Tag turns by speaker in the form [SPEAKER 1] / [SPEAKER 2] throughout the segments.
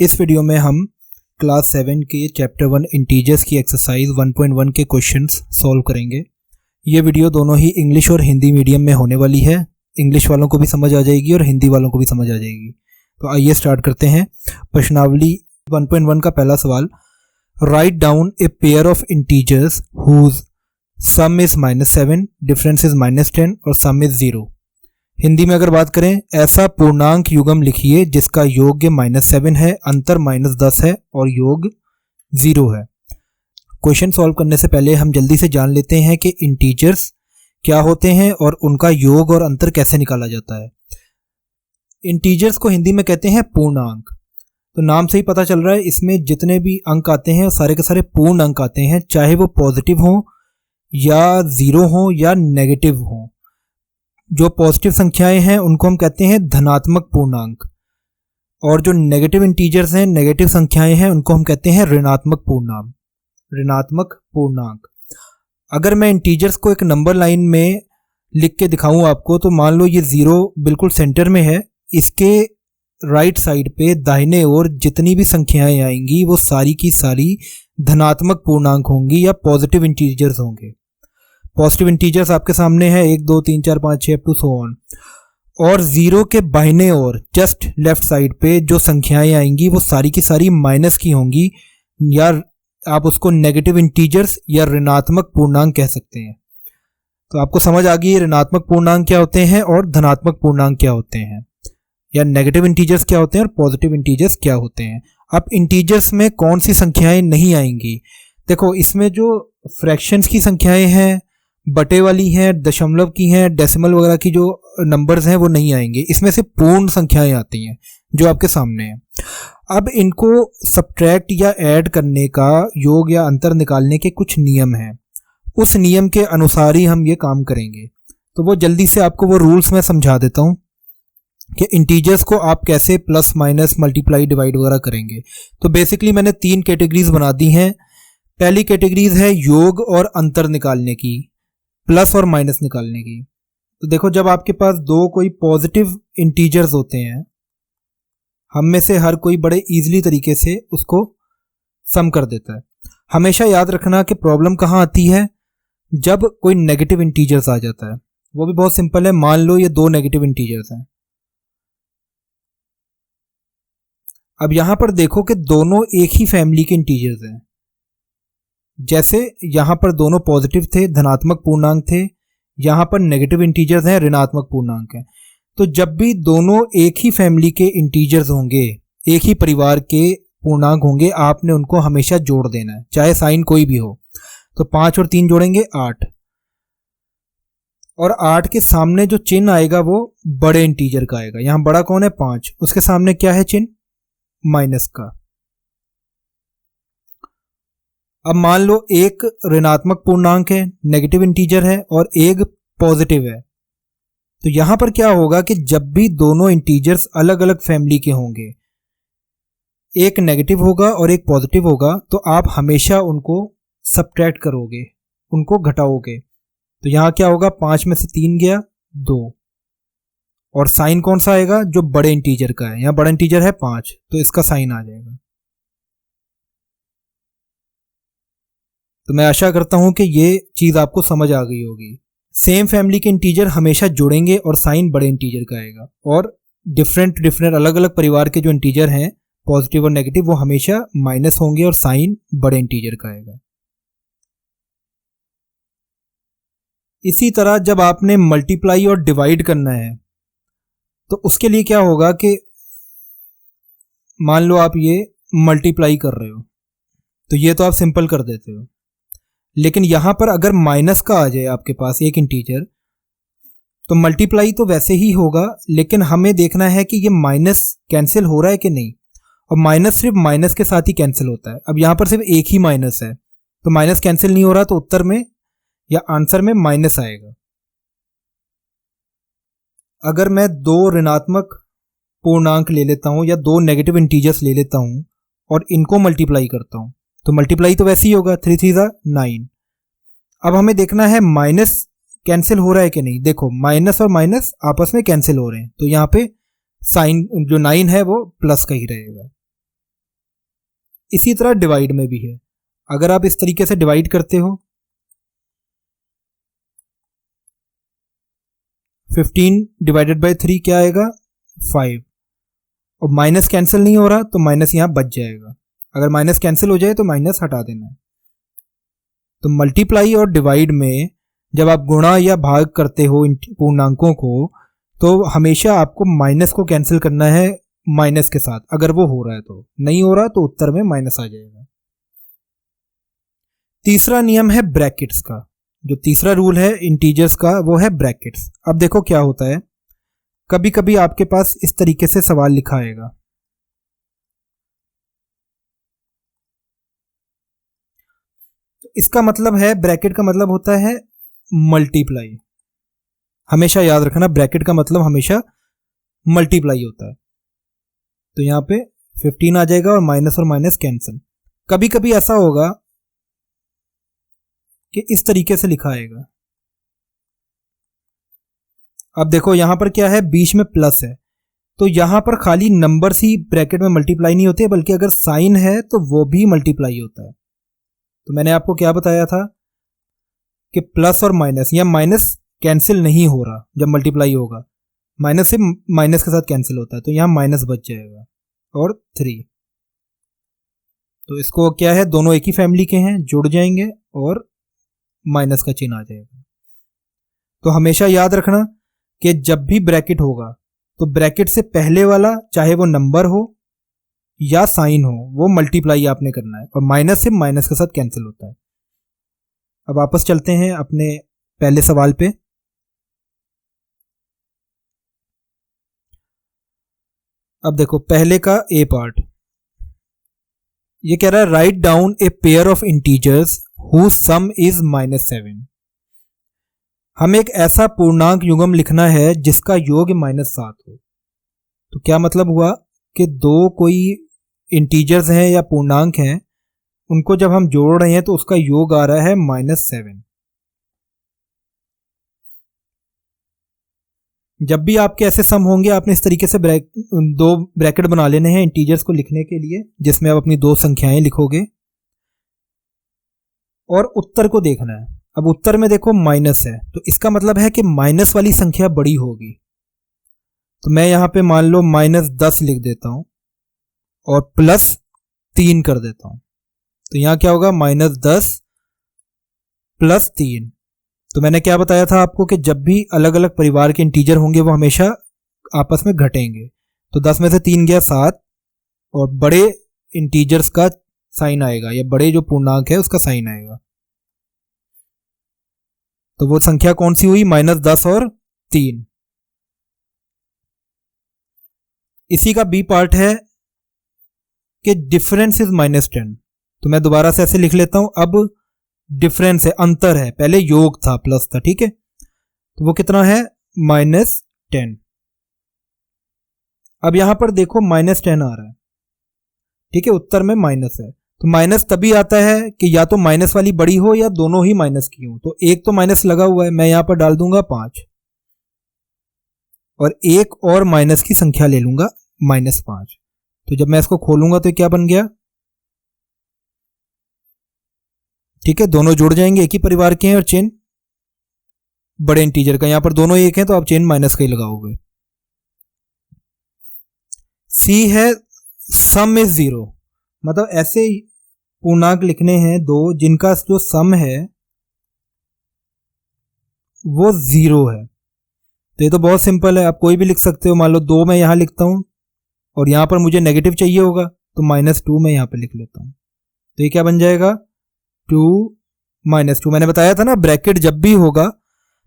[SPEAKER 1] इस वीडियो में हम क्लास 7 के चैप्टर 1 इंटीजर्स की एक्सरसाइज 1.1 के क्वेश्चंस सॉल्व करेंगे। ये वीडियो दोनों ही इंग्लिश और हिंदी मीडियम में होने वाली है। इंग्लिश वालों को भी समझ आ जाएगी और हिंदी वालों को भी समझ आ जाएगी। तो आइए स्टार्ट करते हैं। प्रश्नावली 1.1 का पहला सवाल, write down a pair of integers whose sum is -7, difference is -10 और सम इज 0। हिंदी में अगर बात करें, ऐसा पूर्णांक युग्म लिखिए जिसका योग -7 है, अंतर -10 है और योग 0 है। क्वेश्चन सॉल्व करने से पहले हम जल्दी से जान लेते हैं कि इंटीजर्स क्या होते हैं और उनका योग और अंतर कैसे निकाला जाता है। इंटीजर्स को हिंदी में कहते हैं पूर्णांक। तो नाम से ही पता चल रहा है, इसमें जितने भी अंक आते हैं सारे के सारे पूर्ण अंक आते हैं, चाहे वो पॉजिटिव हो या 0 हो या नेगेटिव हो। जो पॉजिटिव संख्याएं हैं उनको हम कहते हैं धनात्मक पूर्णांक, और जो नेगेटिव इंटीजर्स हैं, नेगेटिव संख्याएं हैं, उनको हम कहते हैं ऋणात्मक पूर्णांक। अगर मैं इंटीजर्स को एक नंबर लाइन में लिख के दिखाऊं आपको, तो मान लो ये 0 बिल्कुल सेंटर में है। इसके राइट साइड पे दाहिने ओर जितनी भी संख्याएं आएंगी वो सारी की सारी धनात्मक पूर्णांक होंगी या पॉजिटिव इंटीजर्स होंगे। पॉजिटिव इंटीजर्स आपके सामने है 1 2 3 4 5 6 टू सो ऑन। और 0 के बाहिने ओर जस्ट लेफ्ट साइड पे जो संख्याएं आएंगी वो सारी की सारी माइनस की होंगी, या आप उसको नेगेटिव इंटीजर्स या ऋणात्मक पूर्णांक कह सकते हैं। तो आपको समझ आ गई ऋणात्मक पूर्णांक क्या होते हैं और धनात्मक पूर्णांक क्या होते हैं, या नेगेटिव इंटीजर्स क्या होते हैं और पॉजिटिव इंटीजर्स क्या होते हैं। अब इंटीजर्स में कौन सी संख्याएं नहीं आएंगी? देखो, इसमें जो फ्रैक्शंस की संख्याएं हैं, बटे वाली हैं, दशमलव की हैं, डेसिमल वगैरह की जो नंबर्स हैं वो नहीं आएंगे। इसमें से पूर्ण संख्याएं आती हैं जो आपके सामने हैं। अब इनको सब्ट्रैक्ट या ऐड करने का, योग या अंतर निकालने के कुछ नियम हैं। उस नियम के अनुसार ही हम ये काम करेंगे। तो वो जल्दी से आपको वो रूल्स मैं समझा देता हूँ कि इंटीजर्स को आप कैसे प्लस माइनस मल्टीप्लाई डिवाइड वगैरह करेंगे। तो बेसिकली मैंने 3 कैटेगरीज बना दी हैं। पहली कैटेगरीज है योग और अंतर निकालने की, प्लस और माइनस निकालने की। तो देखो, जब आपके पास दो कोई पॉजिटिव इंटीजर्स होते हैं, हम में से हर कोई बड़े इजीली तरीके से उसको सम कर देता है। हमेशा याद रखना कि प्रॉब्लम कहाँ आती है, जब कोई नेगेटिव इंटीजर्स आ जाता है। वो भी बहुत सिंपल है। मान लो ये 2 नेगेटिव इंटीजर्स हैं। अब यहां पर देखो कि दोनों एक ही फैमिली के इंटीजर्स हैं। जैसे यहां पर दोनों पॉजिटिव थे, धनात्मक पूर्णांक थे, यहां पर नेगेटिव इंटीजर्स हैं, ऋणात्मक पूर्णांक हैं। तो जब भी दोनों एक ही फैमिली के इंटीजर्स होंगे, एक ही परिवार के पूर्णांक होंगे, आपने उनको हमेशा जोड़ देना है, चाहे साइन कोई भी हो। तो 5 और 3 जोड़ेंगे 8, और 8 के सामने जो चिन्ह आएगा वो बड़े इंटीजर का आएगा। यहां बड़ा कौन है? 5। उसके सामने क्या है चिन्ह? माइनस का। अब मान लो एक ऋणात्मक पूर्णांक है, नेगेटिव इंटीजर है, और एक पॉजिटिव है। तो यहां पर क्या होगा कि जब भी दोनों इंटीजर्स अलग अलग फैमिली के होंगे, एक नेगेटिव होगा और एक पॉजिटिव होगा, तो आप हमेशा उनको सब्ट्रैक्ट करोगे, उनको घटाओगे। तो यहां क्या होगा? 5 में से 3 गया 2, और साइन कौन सा आएगा? जो बड़े इंटीजर का है। यहां बड़ा इंटीजर है 5, तो इसका साइन आ जाएगा। तो मैं आशा करता हूं कि ये चीज आपको समझ आ गई होगी। सेम फैमिली के इंटीजर हमेशा जुड़ेंगे और साइन बड़े इंटीजर का आएगा, और डिफरेंट अलग अलग परिवार के जो इंटीजर हैं, पॉजिटिव और नेगेटिव, वो हमेशा माइनस होंगे और साइन बड़े इंटीजर का आएगा। इसी तरह जब आपने मल्टीप्लाई और डिवाइड करना है, तो उसके लिए क्या होगा कि मान लो आप ये मल्टीप्लाई कर रहे हो, तो ये तो आप सिंपल कर देते हो। लेकिन यहां पर अगर माइनस का आ जाए आपके पास एक इंटीजर, तो मल्टीप्लाई तो वैसे ही होगा, लेकिन हमें देखना है कि ये माइनस कैंसिल हो रहा है कि नहीं। और माइनस सिर्फ माइनस के साथ ही कैंसिल होता है। अब यहां पर सिर्फ एक ही माइनस है, तो माइनस कैंसिल नहीं हो रहा, तो उत्तर में या आंसर में माइनस आएगा। अगर मैं 2 ऋणात्मक पूर्णांक ले लेता हूं या 2 नेगेटिव इंटीजर्स ले लेता हूं और इनको मल्टीप्लाई करता हूं, तो मल्टीप्लाई तो वैसे ही होगा, 3 3 9। अब हमें देखना है माइनस कैंसिल हो रहा है कि नहीं। देखो, माइनस और माइनस आपस में कैंसिल हो रहे हैं, तो यहाँ पे साइन जो 9 है वो प्लस का ही रहेगा। इसी तरह डिवाइड में भी है। अगर आप इस तरीके से डिवाइड करते हो, 15 डिवाइडेड बाई 3 क्या आएगा 5, और माइनस कैंसिल नहीं हो रहा तो माइनस यहां बच जाएगा। अगर माइनस कैंसिल हो जाए तो माइनस हटा देना है। तो मल्टीप्लाई और डिवाइड में जब आप गुणा या भाग करते हो इन पूर्णांकों को, तो हमेशा आपको माइनस को कैंसिल करना है माइनस के साथ। अगर वो हो रहा है, तो नहीं हो रहा तो उत्तर में माइनस आ जाएगा। तीसरा नियम है ब्रैकेट्स का। जो तीसरा रूल है इंटीजर्स का वो है ब्रैकेट्स। अब देखो क्या होता है, कभी कभी आपके पास इस तरीके से सवाल लिखा आएगा, इसका मतलब है, ब्रैकेट का मतलब होता है मल्टीप्लाई। हमेशा याद रखना, ब्रैकेट का मतलब हमेशा मल्टीप्लाई होता है। तो यहां पे 15 आ जाएगा और माइनस कैंसिल। कभी कभी ऐसा होगा कि इस तरीके से लिखा आएगा। अब देखो यहां पर क्या है, बीच में प्लस है, तो यहां पर खाली नंबर ही ब्रैकेट में मल्टीप्लाई नहीं होते, बल्कि अगर साइन है तो वो भी मल्टीप्लाई होता है। तो मैंने आपको क्या बताया था कि प्लस और माइनस, या माइनस कैंसिल नहीं हो रहा जब मल्टीप्लाई होगा, माइनस से माइनस के साथ कैंसिल होता है, तो यहां माइनस बच जाएगा और 3। तो इसको क्या है, दोनों एक ही फैमिली के हैं, जुड़ जाएंगे और माइनस का चिन्ह आ जाएगा। तो हमेशा याद रखना कि जब भी ब्रैकेट होगा तो ब्रैकेट से पहले वाला, चाहे वो नंबर हो या साइन हो, वो मल्टीप्लाई आपने करना है, और माइनस से माइनस के साथ कैंसिल होता है। अब वापस चलते हैं अपने पहले सवाल पे। अब देखो पहले का ए पार्ट, ये कह रहा है write down a pair of integers whose sum is -7। हमें एक ऐसा पूर्णांक युग्म लिखना है जिसका योग -7 हो। तो क्या मतलब हुआ कि दो कोई इंटीजर्स हैं या पूर्णांक हैं, उनको जब हम जोड़ रहे हैं तो उसका योग आ रहा है -7। जब भी आपके ऐसे सम होंगे, आपने इस तरीके से दो ब्रैकेट बना लेने हैं इंटीजर्स को लिखने के लिए, जिसमें आप अपनी दो संख्याएं लिखोगे और उत्तर को देखना है। अब उत्तर में देखो माइनस है, तो इसका मतलब है कि माइनस वाली संख्या बड़ी होगी। तो मैं यहां पे मान लो -10 लिख देता हूं और +3 कर देता हूं। तो यहां क्या होगा, -10 + 3। तो मैंने क्या बताया था आपको कि जब भी अलग अलग परिवार के इंटीजर होंगे वो हमेशा आपस में घटेंगे। तो 10 में से 3 गया 7, और बड़े इंटीजर्स का साइन आएगा, या बड़े जो पूर्णांक है उसका साइन आएगा। तो वो संख्या कौन सी हुई, -10 और 3। इसी का बी पार्ट है कि डिफरेंस इज -10। तो मैं दोबारा से ऐसे लिख लेता हूं, अब डिफरेंस है, अंतर है, पहले योग था, प्लस था, ठीक है। तो वो कितना है, -10। अब यहां पर देखो -10 आ रहा है, ठीक है, उत्तर में माइनस है। तो माइनस तभी आता है कि या तो माइनस वाली बड़ी हो या दोनों ही माइनस की हो। तो एक तो माइनस लगा हुआ है, मैं यहां पर डाल दूंगा 5, और एक और माइनस की संख्या ले लूंगा -5। तो जब मैं इसको खोलूंगा तो क्या बन गया, ठीक है, दोनों जुड़ जाएंगे, एक ही परिवार के हैं, और चेन बड़े इंटीजर का, यहां पर दोनों एक हैं तो आप चेन माइनस का ही लगाओगे। सी है सम इज 0, मतलब ऐसे पूर्णांक लिखने हैं दो जिनका जो सम है वो 0 है। तो ये तो बहुत सिंपल है, आप कोई भी लिख सकते हो। मान लो 2 मैं यहां लिखता हूं और यहां पर मुझे नेगेटिव चाहिए होगा, तो -2 मैं यहां पर लिख लेता हूं। तो ये क्या बन जाएगा, 2 -2। मैंने बताया था ना, ब्रैकेट जब भी होगा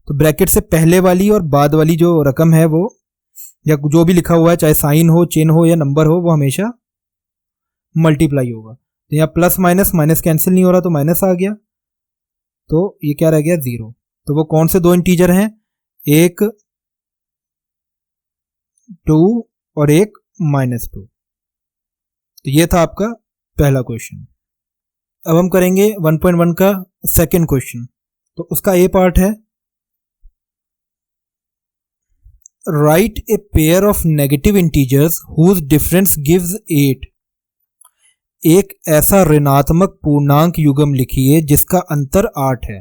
[SPEAKER 1] तो ब्रैकेट से पहले वाली और बाद वाली जो रकम है वो, या जो भी लिखा हुआ है, चाहे साइन हो, चिन्ह हो या नंबर हो, वो हमेशा मल्टीप्लाई होगा। तो यहाँ प्लस माइनस कैंसिल नहीं हो रहा तो माइनस आ गया, तो ये क्या रह गया, 0। तो वो कौन से दो इंटीजर हैं, एक 2 और एक -2। तो ये था आपका पहला क्वेश्चन। अब हम करेंगे 1.1 का सेकंड क्वेश्चन। तो उसका ए पार्ट है, write a pair of negative integers whose difference gives 8। एक ऐसा ऋणात्मक पूर्णांक युग्म लिखिए जिसका अंतर 8 है।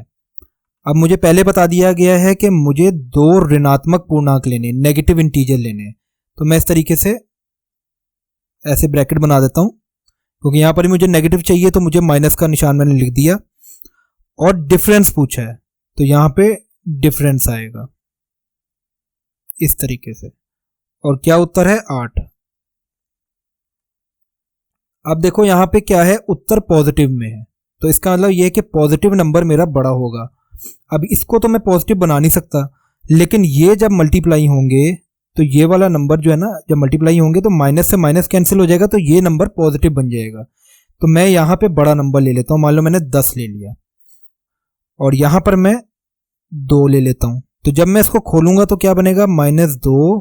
[SPEAKER 1] अब मुझे पहले बता दिया गया है कि मुझे दो ऋणात्मक पूर्णांक लेने, नेगेटिव इंटीजर लेने, तो मैं इस तरीके से ऐसे ब्रैकेट बना देता हूं, क्योंकि यहां पर मुझे नेगेटिव चाहिए तो मुझे माइनस का निशान मैंने लिख दिया। और डिफरेंस पूछा है तो यहां पे डिफरेंस आएगा इस तरीके से, और क्या उत्तर है 8। अब देखो यहां पे क्या है, उत्तर पॉजिटिव में है, तो इसका मतलब यह है कि पॉजिटिव नंबर मेरा बड़ा होगा। अब इसको तो मैं पॉजिटिव बना नहीं सकता, लेकिन ये जब मल्टीप्लाई होंगे तो ये वाला नंबर जो है ना, जब मल्टीप्लाई होंगे तो माइनस से माइनस कैंसिल हो जाएगा, तो ये नंबर पॉजिटिव बन जाएगा। तो मैं यहां पे बड़ा नंबर ले लेता हूं, मान लो मैंने 10 ले लिया, और यहां पर मैं 2 ले लेता हूं। तो जब मैं इसको खोलूंगा तो क्या बनेगा, -2,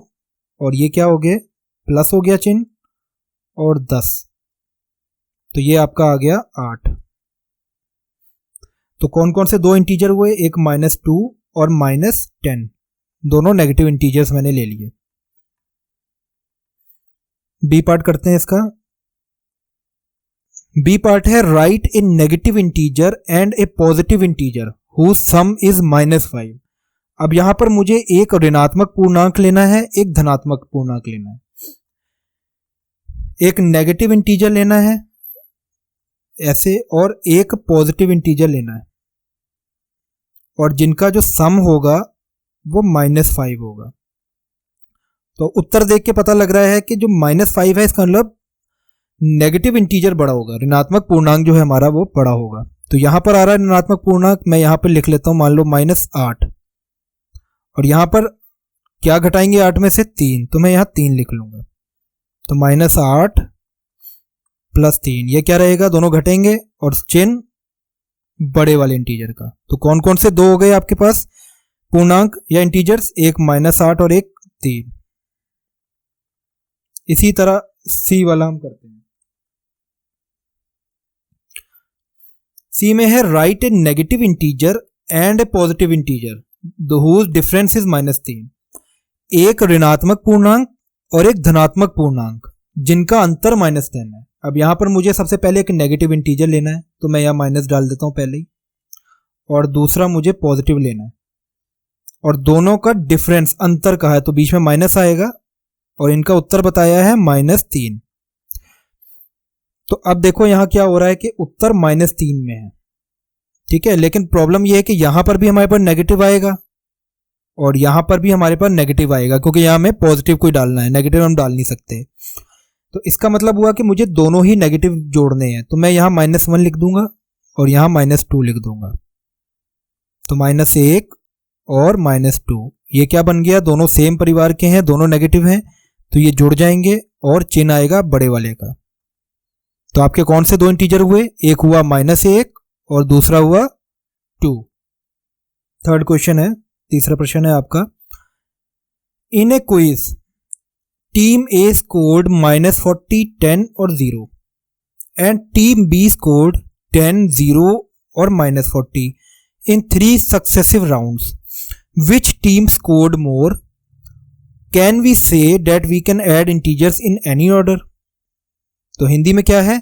[SPEAKER 1] और ये क्या हो गया, प्लस हो गया चिन्ह, और 10, तो ये आपका आ गया 8। तो कौन कौन से दो इंटीजर हुए, एक -2 और -10, दोनों नेगेटिव इंटीजर्स मैंने ले लिए। बी पार्ट करते हैं इसका। बी पार्ट है, write a negative integer and a positive integer whose sum is -5। अब यहां पर मुझे एक ऋणात्मक पूर्णांक लेना है, एक धनात्मक पूर्णांक लेना है, एक नेगेटिव इंटीजर लेना है ऐसे, और एक पॉजिटिव इंटीजर लेना है, और जिनका जो सम होगा वो -5 होगा। तो उत्तर देख के पता लग रहा है कि जो -5 है इसका मतलब नेगेटिव इंटीजर बड़ा होगा, ऋणात्मक पूर्णांक जो है हमारा वो बड़ा होगा। तो यहां पर आ रहा है ऋणात्मक पूर्णांक, मैं यहां पर लिख लेता हूं, मान लो -8, और यहां पर क्या घटाएंगे 8 में से, 3, तो मैं यहां 3 लिख लूंगा। तो -8 + 3, ये क्या रहेगा, दोनों घटेंगे और चिन्ह बड़े वाले इंटीजर का। तो कौन कौन से दो हो गए आपके पास पूर्णांक या इंटीजर्स, एक -8 और एक 3। इसी तरह सी वाला हम करते हैं। सी में है, write a negative integer and a positive integer whose difference is -3। एक ऋणात्मक पूर्णांक और एक धनात्मक पूर्णांक जिनका अंतर -10 है। अब यहां पर मुझे सबसे पहले एक नेगेटिव इंटीजर लेना है, तो मैं यहां माइनस डाल देता हूं पहले ही, और दूसरा मुझे पॉजिटिव लेना है, और दोनों का डिफरेंस अंतर का है तो बीच में माइनस आएगा, और इनका उत्तर बताया है -3। तो अब देखो यहां क्या हो रहा है कि उत्तर -3 में है, ठीक है, लेकिन प्रॉब्लम यह है कि यहां पर भी हमारे पास नेगेटिव आएगा और यहां पर भी हमारे पास नेगेटिव आएगा, क्योंकि यहां में पॉजिटिव कोई डालना है, नेगेटिव हम डाल नहीं सकते। तो इसका मतलब हुआ कि मुझे दोनों ही नेगेटिव जोड़ने हैं, तो मैं यहां -1 लिख दूंगा और यहां -2 लिख दूंगा। तो -1 और -2, ये क्या बन गया, दोनों सेम परिवार के हैं, दोनों नेगेटिव हैं, तो ये जुड़ जाएंगे और चिन्ह आएगा बड़े वाले का। तो आपके कौन से दो इंटीजर हुए, एक हुआ -1 और दूसरा हुआ 2। थर्ड क्वेश्चन है, तीसरा प्रश्न है आपका, इन ए क्विज टीम ए स्कोर्ड -40, 10 और 0 एंड टीम बी स्कोर्ड 10, 0 और -40 in 3 successive rounds. Which team scored more? Can we say that we can add integers in any order? तो हिंदी में क्या है,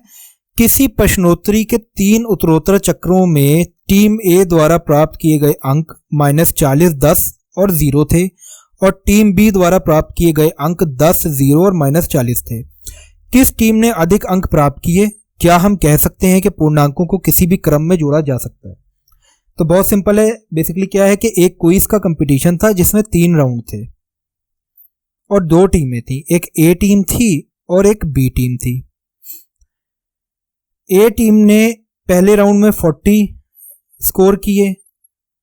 [SPEAKER 1] किसी प्रश्नोत्तरी के 3 उत्तरोत्तर चक्रों में टीम ए द्वारा प्राप्त किए गए अंक -40, 10 और 0 थे, और टीम बी द्वारा प्राप्त किए गए अंक 10, 0 और -40 थे। किस टीम ने अधिक अंक प्राप्त किए? क्या हम कह सकते हैं कि पूर्णांकों को किसी भी क्रम में जोड़ा जा सकता है? तो बहुत सिंपल है, बेसिकली क्या है कि एक क्विज का कंपटीशन था जिसमें 3 राउंड थे और 2 टीमें थी, एक ए टीम थी और एक बी टीम थी। ए टीम ने पहले राउंड में 40 स्कोर किए,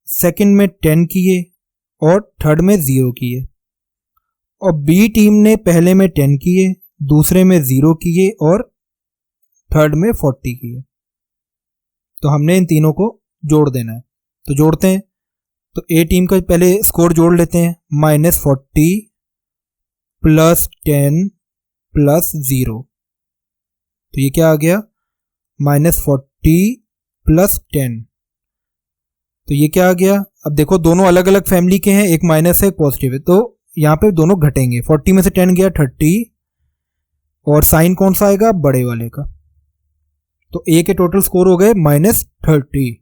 [SPEAKER 1] सेकंड में 10 किए और थर्ड में 0 किए, और बी टीम ने पहले में 10 किए, दूसरे में 0 किए और थर्ड में 40 किए। तो हमने इन तीनों को जोड़ देना है, तो जोड़ते हैं। तो ए टीम का पहले स्कोर जोड़ लेते हैं, -40 + 10 + 0, तो ये क्या आ गया, -40 + 10, तो ये क्या आ गया। अब देखो दोनों अलग अलग फैमिली के हैं, एक माइनस है एक पॉजिटिव है, तो यहाँ पे दोनों घटेंगे, 40 में से 10 गया 30, और साइन कौन सा आएगा, बड़े वाले का। तो ए के टोटल स्कोर हो गए -30।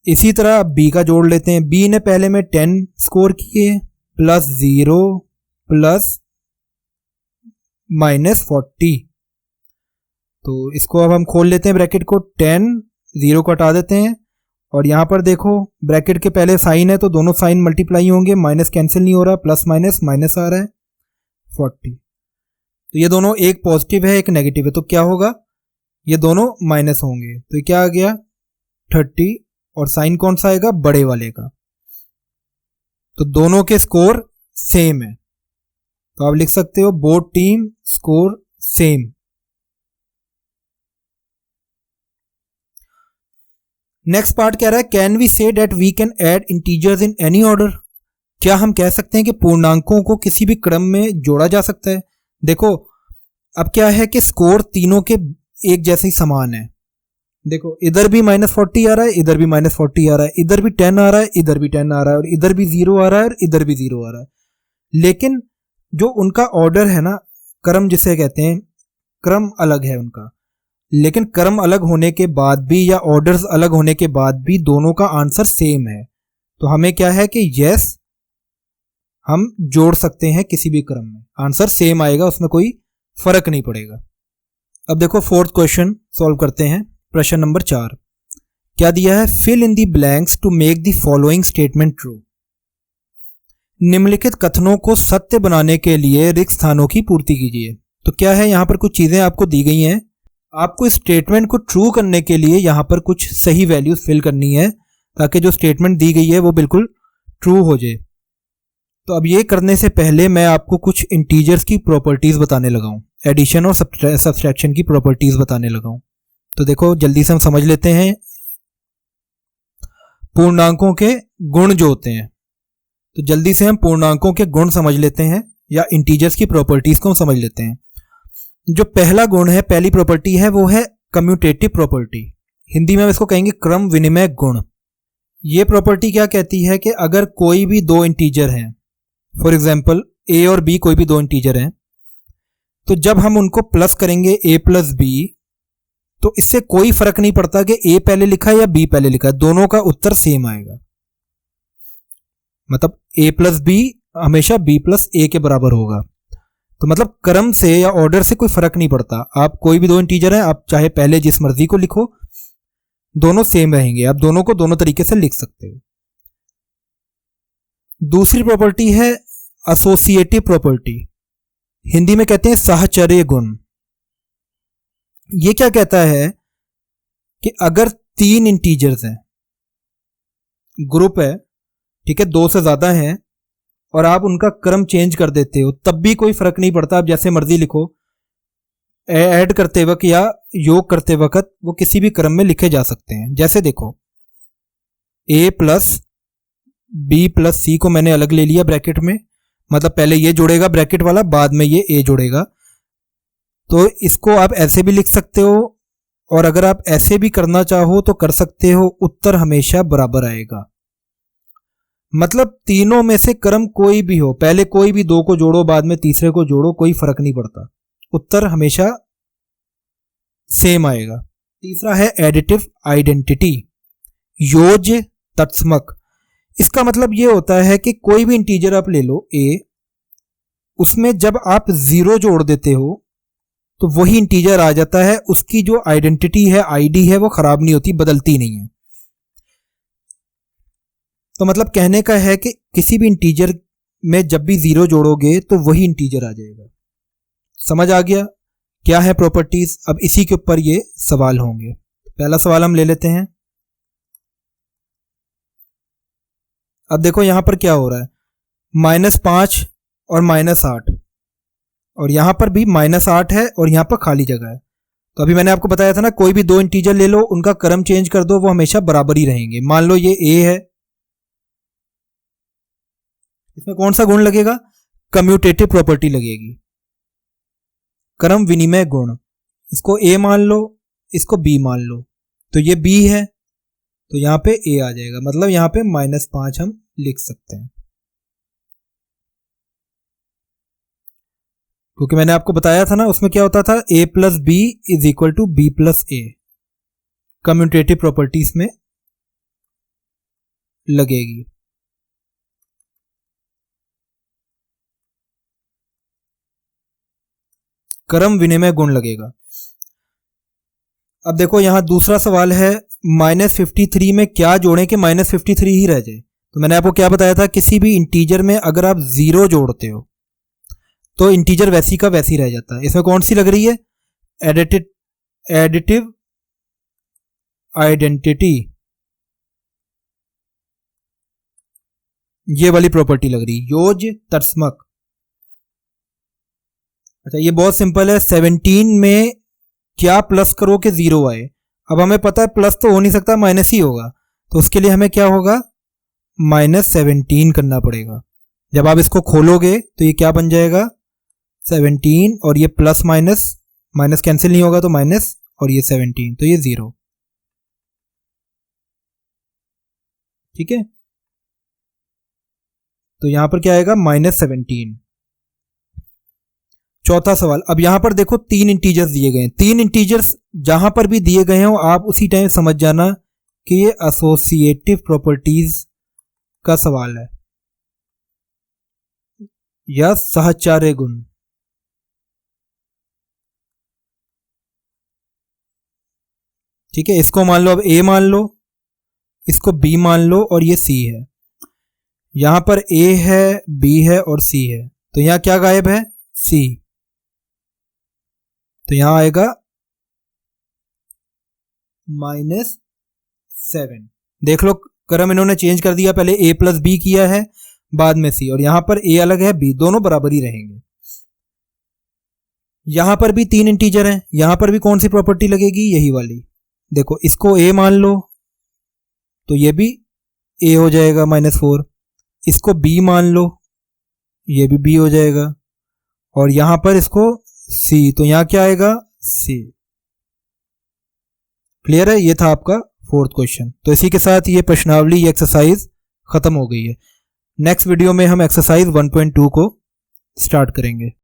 [SPEAKER 1] इसी तरह अब बी का जोड़ लेते हैं। बी ने पहले में 10 स्कोर किए, +0 प्लस -40। तो इसको अब हम खोल लेते हैं ब्रैकेट को, 10 0 को हटा देते हैं और यहाँ पर देखो ब्रैकेट के पहले साइन है तो दोनों साइन मल्टीप्लाई होंगे, माइनस कैंसिल नहीं हो रहा, प्लस माइनस माइनस आ रहा है 40। तो ये दोनों, एक पॉजिटिव है एक नेगेटिव है, तो क्या होगा, ये दोनों माइनस होंगे। तो ये क्या आ गया 30 और साइन कौन सा आएगा, बड़े वाले का। तो दोनों के स्कोर सेम है, तो आप लिख सकते हो both team score same. Next part कह रहा है can we say that we can add integers in any order. क्या हम कह सकते हैं कि पूर्णांकों को किसी भी क्रम में जोड़ा जा सकता है। देखो अब क्या है कि स्कोर तीनों के एक जैसे ही समान है। देखो इधर भी -40 आ रहा है, इधर भी -40 आ रहा है, इधर भी 10 आ रहा है, इधर भी 10 आ रहा है, और इधर भी 0 आ रहा है और इधर भी 0 आ रहा है। लेकिन जो उनका ऑर्डर है ना, क्रम जिसे कहते हैं, क्रम अलग है उनका। लेकिन क्रम अलग होने के बाद भी या ऑर्डर्स अलग होने के बाद भी दोनों का आंसर सेम है। तो हमें क्या है कि यस, हम जोड़ सकते हैं किसी भी क्रम में, आंसर सेम आएगा, उसमें कोई फर्क नहीं पड़ेगा। अब देखो फोर्थ क्वेश्चन सॉल्व करते हैं। प्रश्न नंबर 4 क्या दिया है, fill in the blanks to make the following statement true. निम्नलिखित कथनों को सत्य बनाने के लिए रिक्त स्थानों की पूर्ति कीजिए। तो क्या है, यहां पर कुछ चीजें आपको दी गई हैं, आपको इस स्टेटमेंट को ट्रू करने के लिए यहां पर कुछ सही वैल्यूज फिल करनी है ताकि जो स्टेटमेंट दी गई है वो बिल्कुल ट्रू हो जाए। तो अब ये करने से पहले मैं आपको कुछ इंटीजर्स की प्रॉपर्टीज बताने लगा हूं, एडिशन और सब्सट्रैक्शन की प्रॉपर्टीज बताने लगा हूं। तो देखो जल्दी से हम समझ लेते हैं पूर्णांकों के गुण जो होते हैं। तो जल्दी से हम पूर्णांकों के गुण समझ लेते हैं या इंटीजर्स की प्रॉपर्टीज को समझ लेते हैं। जो पहला गुण है, पहली प्रॉपर्टी है, वो है कम्यूटेटिव प्रॉपर्टी। हिंदी में हम इसको कहेंगे क्रम विनिमय गुण। ये प्रॉपर्टी क्या कहती है कि अगर कोई भी दो इंटीजर हैं, फॉर एग्जाम्पल ए और बी, कोई भी दो इंटीजर हैं, तो जब हम उनको प्लस करेंगे a प्लस बी, तो इससे कोई फर्क नहीं पड़ता कि a पहले लिखा है या b पहले लिखा है, दोनों का उत्तर सेम आएगा। मतलब a प्लस बी हमेशा b प्लस a के बराबर होगा। तो मतलब क्रम से या ऑर्डर से कोई फर्क नहीं पड़ता। आप कोई भी दो इंटीजर हैं, आप चाहे पहले जिस मर्जी को लिखो, दोनों सेम रहेंगे। आप दोनों को दोनों तरीके से लिख सकते हो। दूसरी प्रॉपर्टी है एसोसिएटिव प्रॉपर्टी, हिंदी में कहते हैं साहचर्य गुण। ये क्या कहता है कि अगर 3 इंटीजर्स हैं, ग्रुप है, ठीक है, 2 से ज्यादा हैं, और आप उनका क्रम चेंज कर देते हो, तब भी कोई फर्क नहीं पड़ता। आप जैसे मर्जी लिखो, ऐड करते वक्त या योग करते वक्त वो किसी भी क्रम में लिखे जा सकते हैं। जैसे देखो a प्लस बी प्लस सी को मैंने अलग ले लिया ब्रैकेट में, मतलब पहले ये जुड़ेगा ब्रैकेट वाला, बाद में ये a जुड़ेगा। तो इसको आप ऐसे भी लिख सकते हो, और अगर आप ऐसे भी करना चाहो तो कर सकते हो, उत्तर हमेशा बराबर आएगा। मतलब तीनों में से क्रम कोई भी हो, पहले कोई भी दो को जोड़ो, बाद में तीसरे को जोड़ो, कोई फर्क नहीं पड़ता, उत्तर हमेशा सेम आएगा। तीसरा है एडिटिव आइडेंटिटी, योज्य तत्समक। इसका मतलब ये होता है कि कोई भी इंटीजर आप ले लो a, उसमें जब आप 0 जोड़ देते हो तो वही इंटीजर आ जाता है, उसकी जो आइडेंटिटी है, आईडी है, वो खराब नहीं होती, बदलती नहीं है। तो मतलब कहने का है कि किसी भी इंटीजर में जब भी 0 जोड़ोगे तो वही इंटीजर आ जाएगा। समझ आ गया क्या है प्रॉपर्टीज? अब इसी के ऊपर ये सवाल होंगे। पहला सवाल हम ले लेते हैं। अब देखो यहां पर क्या हो रहा है, -5 और -8, और यहां पर भी -8 है और यहां पर खाली जगह है। तो अभी मैंने आपको बताया था ना, कोई भी दो इंटीजर ले लो, उनका क्रम चेंज कर दो, वो हमेशा बराबर ही रहेंगे। मान लो ये a है, इसमें कौन सा गुण लगेगा? कम्यूटेटिव प्रॉपर्टी लगेगी, क्रम विनिमय गुण। इसको a मान लो, इसको b मान लो, तो ये b है, तो यहां पे a आ जाएगा, मतलब यहां पे -5 हम लिख सकते हैं। क्योंकि मैंने आपको बताया था ना, उसमें क्या होता था, a plus B is equal to B plus A, commutative properties में लगेगी। क्रम विनिमय गुण लगेगा। अब देखो यहां दूसरा सवाल है, -53 में क्या जोड़ें कि -53 ही रह जाए। तो मैंने आपको क्या बताया था, किसी भी इंटीजर में अगर आप 0 जोड़ते हो तो इंटीजर वैसी का वैसी रह जाता है। इसमें कौन सी लग रही है, एडिटिव आइडेंटिटी, ये वाली प्रॉपर्टी लग रही, योज तर्स्मक। अच्छा ये बहुत सिंपल है, 17 में क्या प्लस करो कि 0 आए। अब हमें पता है प्लस तो हो नहीं सकता, माइनस ही होगा, तो उसके लिए हमें क्या होगा, -17 करना पड़ेगा। जब आप इसको खोलोगे तो ये क्या बन जाएगा, 17, और ये प्लस माइनस, माइनस कैंसिल नहीं होगा तो माइनस, और ये 17, तो ये 0। ठीक है, तो यहां पर क्या आएगा, -17। चौथा सवाल, अब यहां पर देखो 3 इंटीजर्स दिए गए हैं। 3 इंटीजर्स जहां पर भी दिए गए हो आप उसी टाइम समझ जाना कि ये एसोसिएटिव प्रॉपर्टीज का सवाल है या सहचार्य गुण। ठीक है, इसको मान लो, अब a मान लो, इसको b मान लो, और ये c है। यहां पर a है, b है और c है, तो यहां क्या गायब है, c, तो यहां आएगा -7। देख लो क्रम इन्होंने चेंज कर दिया, पहले a प्लस बी किया है, बाद में c, और यहां पर a अलग है, b, दोनों बराबर ही रहेंगे। यहां पर भी 3 इंटीजर हैं, यहां पर भी कौन सी प्रॉपर्टी लगेगी, यही वाली। देखो इसको a मान लो तो ये भी a हो जाएगा -4, इसको b मान लो, ये भी b हो जाएगा, और यहां पर इसको c, तो यहां क्या आएगा, c। क्लियर है, ये था आपका 4th क्वेश्चन। तो इसी के साथ ये प्रश्नावली, ये एक्सरसाइज खत्म हो गई है। नेक्स्ट वीडियो में हम एक्सरसाइज 1.2 को स्टार्ट करेंगे।